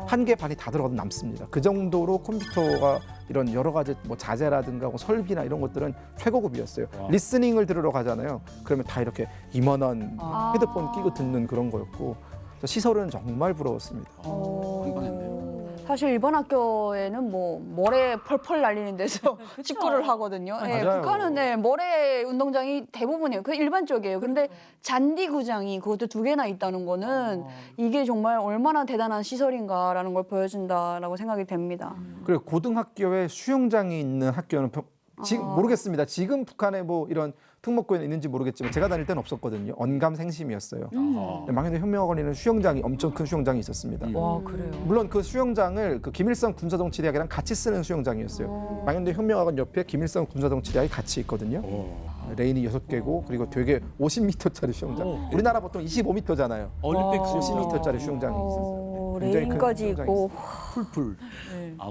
한 개 반이 다 들어가도 남습니다. 그 정도로 컴퓨터가 이런 여러 가지 뭐 자재라든가 뭐 설비나 이런 것들은 최고급이었어요. 리스닝을 들으러 가잖아요. 그러면 다 이렇게 이만한 헤드폰 끼고 듣는 그런 거였고 시설은 정말 부러웠습니다.
사실 일본 학교에는 뭐 모래 펄펄 날리는 데서 축구를 하거든요. 예,
맞아요.
북한은 네, 모래 운동장이 대부분이에요. 그 일반적이에요. 근데 잔디 구장이 그것도 2개나 있다는 거는 이게 정말 얼마나 대단한 시설인가라는 걸 보여준다라고 생각이 됩니다.
그리고 고등학교에 수영장이 있는 학교는 모르겠습니다. 지금 북한에 뭐 이런 특목고에는 있는지 모르겠지만 제가 다닐 때는 없었거든요. 언감생심이었어요. 만경대 혁명학원에는 수영장이 엄청 큰 수영장이 있었습니다.
와, 그래요.
물론 그 수영장을 그 김일성 군사정치대학이랑 같이 쓰는 수영장이었어요. 만경대 혁명학원 옆에 김일성 군사정치대학이 같이 있거든요. 레인이 6개고 그리고 되게 50m짜리 수영장. 우리나라 보통 25m잖아요.
올림픽
50m짜리 수영장이 있었어요. 굉장히 큰
레인까지
수영장이
있고
풀풀.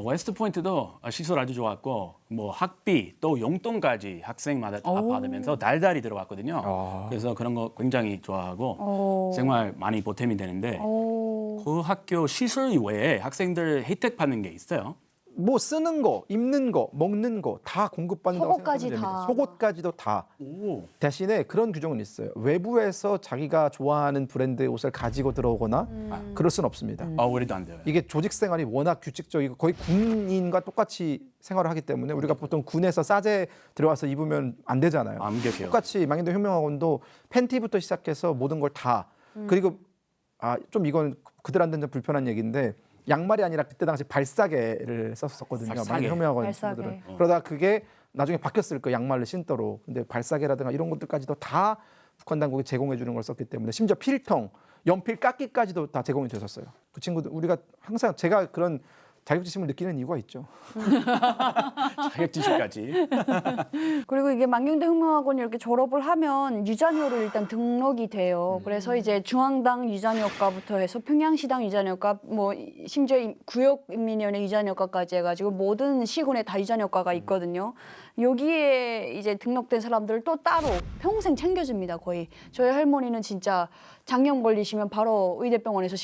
웨스트 포인트도 시설 아주 좋았고 뭐 학비 또 용돈까지 학생마다 다 받으면서 달달이 들어왔거든요. 그래서 그런 거 굉장히 좋아하고 정말 많이 보탬이 되는데 그 학교 시설 외에 학생들 혜택 받는 게 있어요.
뭐 쓰는 거, 입는 거, 먹는 거 다 공급받는다고
속옷까지
생각하면 됩니다.
다.
속옷까지도 다. 대신에 그런 규정은 있어요. 외부에서 자기가 좋아하는 브랜드의 옷을 가지고 들어오거나 그럴 수는 없습니다.
우리도 안 돼요.
이게 조직 생활이 워낙 규칙적이고 거의 군인과 똑같이 생활을 하기 때문에 우리가 보통 군에서 싸제 들어와서 입으면 안 되잖아요.
암격해요.
똑같이 만경대 혁명학원도 팬티부터 시작해서 모든 걸 다. 그리고 좀 이건 그들한테는 좀 불편한 얘기인데 양말이 아니라 그때 당시 발사계를 썼었거든요.
발사계.
혁명학원
발사계.
친구들은. 그러다 그게 나중에 바뀌었을 거예요. 양말을 신도록. 근데 발사계라든가 이런 것들까지도 다 북한 당국이 제공해 주는 걸 썼기 때문에 심지어 필통, 연필 깎기까지도 다 제공이 됐었어요. 그 친구들 우리가 항상 제가 그런 자격지심을 느끼는 이유가 있죠.
자격지심까지.
그리고 이게 만경대 혁명학원 이렇게 졸업을 하면 유자녀로 일단 등록이 돼요. 그래서 이제 중앙당 유자녀과부터 해서 평양시당 유자녀과, 뭐 심지어 구역인민위원회 유자녀과까지 해가지고 모든 시군에 다 유자녀과가 있거든요. 여기에 이제 등록된 사람들을 또 따로 평생 챙겨줍니다. 거의 저희 할머니는 진짜 장염 걸리시면 바로 의대병원에서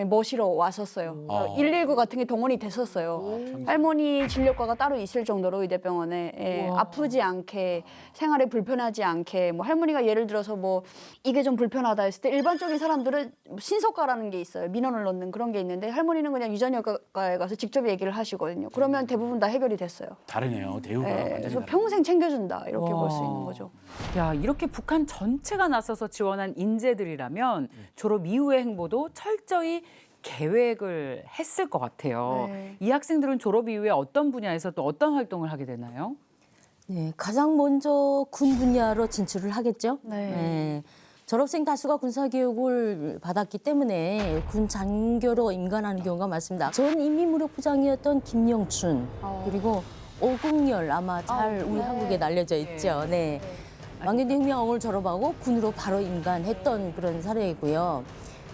모시러 왔었어요. 119 같은 게 동원이 됐었어요. 할머니 진료과가 따로 있을 정도로 의대병원에 아프지 않게, 생활에 불편하지 않게, 뭐 할머니가 예를 들어서 뭐 이게 좀 불편하다 했을 때 일반적인 사람들은 신속과라는 게 있어요. 민원을 넣는 그런 게 있는데 할머니는 그냥 유전여과에 가서 직접 얘기를 하시거든요. 그러면 대부분 다 해결이 됐어요.
다르네요. 대우가 완전히
그래서
다르네요.
평생 챙겨준다 이렇게 볼 수 있는 거죠.
야, 이렇게 북한 전체가 나서서 지원한 인재들이라면 졸업 이후의 행보도 철저히 계획을 했을 것 같아요.
네.
이 학생들은 졸업 이후에 어떤 분야에서 또 어떤 활동을 하게 되나요?
네, 가장 먼저 군 분야로 진출을 하겠죠.
네.
졸업생 다수가 군사교육을 받았기 때문에 군 장교로 임관하는 경우가 많습니다. 전 인민무력부장이었던 김영춘, 그리고 오국열 아마 잘 우리 한국에 알려져 있죠. 네. 만경대 혁명학원을 졸업하고 군으로 바로 임관했던 그런 사례이고요.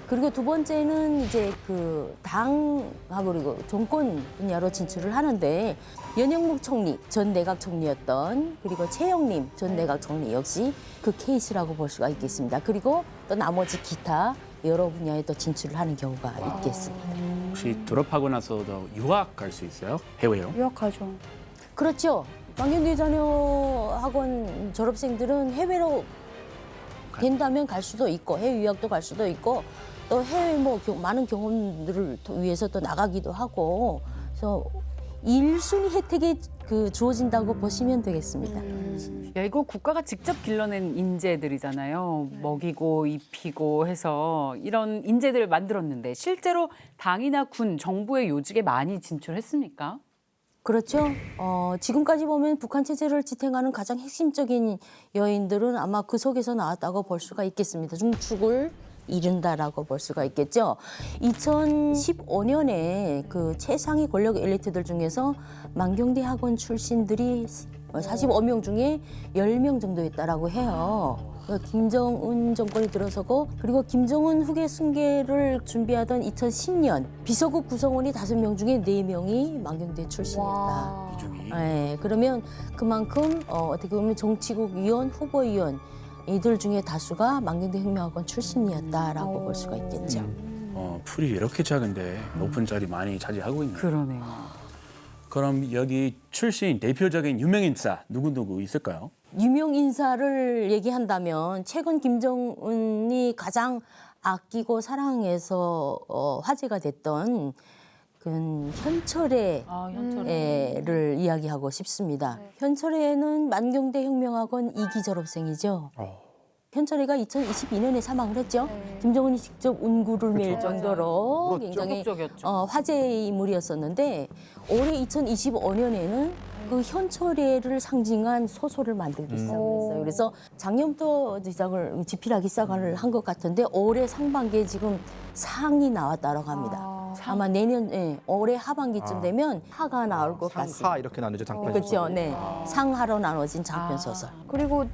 그리고 두 번째는 이제 그 당하고 그리고 정권 분야로 진출을 하는데 연영묵 총리, 전 내각 총리였던, 그리고 최영림 전 내각 총리 역시 그 케이스라고 볼 수가 있겠습니다. 그리고 또 나머지 기타 여러 분야에 또 진출을 하는 경우가 있겠습니다.
혹시 졸업하고 나서도 유학 갈 수 있어요? 해외요?
유학하죠.
그렇죠. 만경대 자녀학원 졸업생들은 해외로 된다면 갈 수도 있고 해외 유학도 갈 수도 있고 또 해외 뭐 많은 경험들을 위해서 또 나가기도 하고 그래서 1순위 혜택이 주어진다고 보시면 되겠습니다.
야, 이거 국가가 직접 길러낸 인재들이잖아요. 먹이고 입히고 해서 이런 인재들을 만들었는데 실제로 당이나 군, 정부의 요직에 많이 진출했습니까?
그렇죠. 지금까지 보면 북한 체제를 지탱하는 가장 핵심적인 여인들은 아마 그 속에서 나왔다고 볼 수가 있겠습니다. 중축을 이룬다라고 볼 수가 있겠죠. 2015년에 그 최상위 권력 엘리트들 중에서 만경대 학원 출신들이 45명 중에 10명 정도였다라고 해요. 김정은 정권이 들어서고 그리고 김정은 후계 승계를 준비하던 2010년 비서국 구성원이 5명 중에 4명이 만경대 출신이었다. 네, 그러면 그만큼 어떻게 보면 정치국 위원, 후보위원 이들 중에 다수가 만경대 혁명학원 출신이었다라고 볼 수가 있겠죠.
풀이 이렇게 작은데 높은 자리 많이 차지하고 있네요.
그러네요.
그럼 여기 출신 대표적인 유명 인사 누구 있을까요?
유명 인사를 얘기한다면 최근 김정은이 가장 아끼고 사랑해서 화제가 됐던 그 현철애를 이야기하고 싶습니다. 현철애는 만경대 혁명학원 2기 졸업생이죠. 현철애가 2022년에 사망을 했죠. 김정은이 직접 운구를 맬 정도로 굉장히 화제의 인물이었었는데 올해 2025년에는 그 현철애를 상징한 소설을 만들기 시작했어요. 그래서 작년부터 집필하기 시작을 한 것 같은데 올해 상반기에 지금 상이 나왔다고 합니다. 아마 내년 올해 하반기쯤 되면 하가 나올 것 같습니다.
상하 이렇게 나누죠, 장편.
그렇죠. 네. 상하로 나눠진 장편 소설.
그리고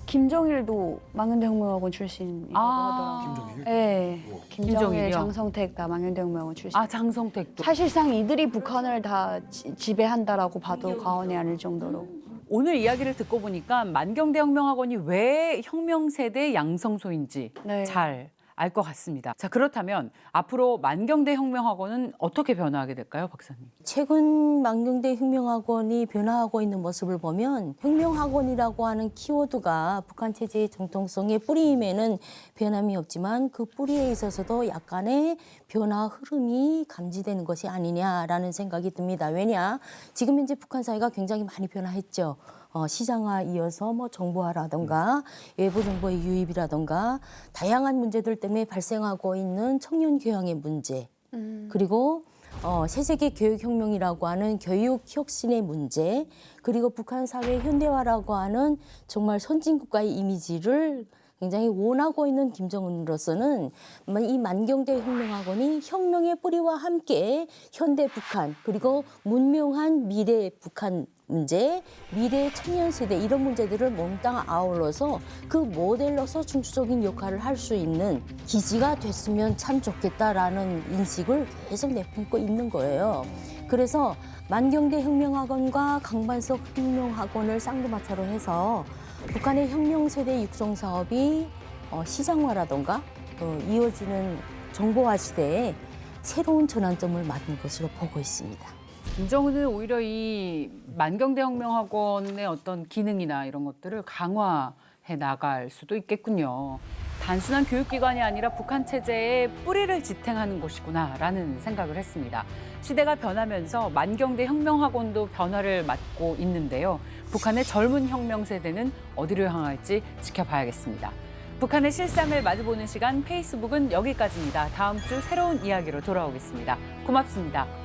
김정일도 만경대 혁명학원 출신이라고 하더라고요.
김정일?
네. 김정일,
김정일이요?
장성택 다 만경대 혁명학원 출신.
아, 장성택도.
사실상 이들이 북한을 다 지배한다라고 봐도 과언이 아닐 정도로.
오늘 이야기를 듣고 보니까 만경대 혁명학원이 왜 혁명세대 양성소인지
네.
잘 알 것 같습니다. 자, 그렇다면 앞으로 만경대 혁명학원은 어떻게 변화하게 될까요, 박사님?
최근 만경대 혁명학원이 변화하고 있는 모습을 보면 혁명학원이라고 하는 키워드가 북한 체제의 정통성의 뿌리임에는 변함이 없지만 그 뿌리에 있어서도 약간의 변화 흐름이 감지되는 것이 아니냐라는 생각이 듭니다. 왜냐? 지금 현재 북한 사회가 굉장히 많이 변화했죠. 시장화 이어서 뭐 정보화라든가 외부 정보의 유입이라든가 다양한 문제들 때문에 발생하고 있는 청년 교양의 문제 그리고 새세계 교육혁명이라고 하는 교육 혁신의 문제 그리고 북한 사회 현대화라고 하는 정말 선진국가의 이미지를 굉장히 원하고 있는 김정은으로서는 이 만경대 혁명학원이 혁명의 뿌리와 함께 현대 북한 그리고 문명한 미래 북한 문제, 미래 청년 세대 이런 문제들을 몽땅 아울러서 그 모델로서 중추적인 역할을 할 수 있는 기지가 됐으면 참 좋겠다라는 인식을 계속 내뿜고 있는 거예요. 그래서 만경대 혁명학원과 강반석 혁명학원을 쌍두마차로 해서 북한의 혁명 세대 육성 사업이 시장화라던가 또 이어지는 정보화 시대에 새로운 전환점을 맞는 것으로 보고 있습니다.
김정은은 오히려 이 만경대 혁명학원의 어떤 기능이나 이런 것들을 강화해 나갈 수도 있겠군요. 단순한 교육기관이 아니라 북한 체제의 뿌리를 지탱하는 곳이구나라는 생각을 했습니다. 시대가 변하면서 만경대 혁명학원도 변화를 맞고 있는데요. 북한의 젊은 혁명 세대는 어디로 향할지 지켜봐야겠습니다. 북한의 실상을 마주보는 시간 페이스북은 여기까지입니다. 다음 주 새로운 이야기로 돌아오겠습니다. 고맙습니다.